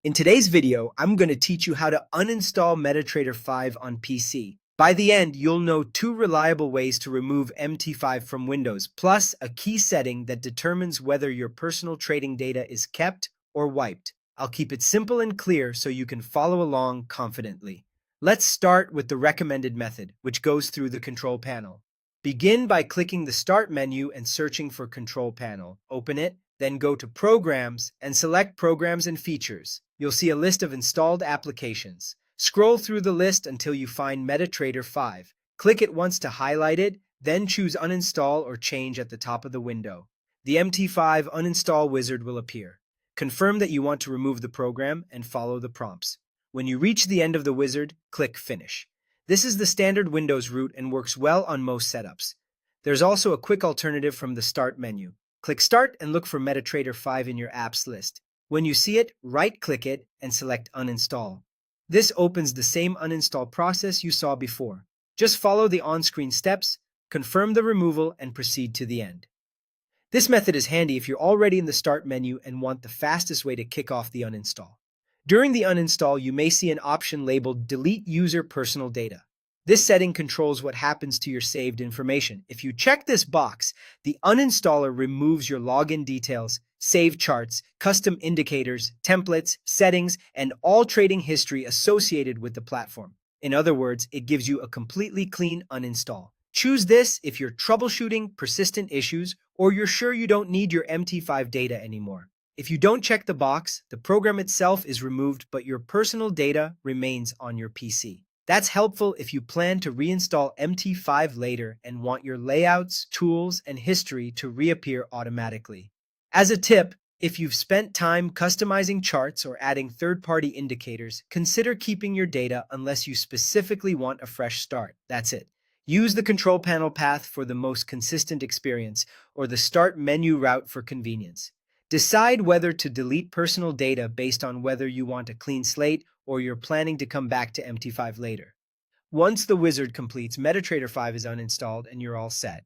In today's video, I'm going to teach you how to uninstall MetaTrader 5 on PC. By the end, you'll know two reliable ways to remove MT5 from Windows, plus a key setting that determines whether your personal trading data is kept or wiped. I'll keep it simple and clear so you can follow along confidently. Let's start with the recommended method, which goes through the control panel. Begin by clicking the Start menu and searching for Control Panel. Open it, then go to Programs and select Programs and Features. You'll see a list of installed applications. Scroll through the list until you find MetaTrader 5. Click it once to highlight it, then choose Uninstall or Change at the top of the window. The MT5 uninstall wizard will appear. Confirm that you want to remove the program and follow the prompts. When you reach the end of the wizard, click Finish. This is the standard Windows route and works well on most setups. There's also a quick alternative from the Start menu. Click Start and look for MetaTrader 5 in your apps list. When you see it, right-click it and select Uninstall. This opens the same uninstall process you saw before. Just follow the on-screen steps, confirm the removal, and proceed to the end. This method is handy if you're already in the Start menu and want the fastest way to kick off the uninstall. During the uninstall, you may see an option labeled Delete User Personal Data. This setting controls what happens to your saved information. If you check this box, the uninstaller removes your login details, saved charts, custom indicators, templates, settings, and all trading history associated with the platform. In other words, it gives you a completely clean uninstall. Choose this if you're troubleshooting persistent issues or you're sure you don't need your MT5 data anymore. If you don't check the box, the program itself is removed, but your personal data remains on your PC. That's helpful if you plan to reinstall MT5 later and want your layouts, tools, and history to reappear automatically. As a tip, if you've spent time customizing charts or adding third-party indicators, consider keeping your data unless you specifically want a fresh start. That's it. Use the control panel path for the most consistent experience or the Start menu route for convenience. Decide whether to delete personal data based on whether you want a clean slate or you're planning to come back to MT5 later. Once the wizard completes, MetaTrader 5 is uninstalled and you're all set.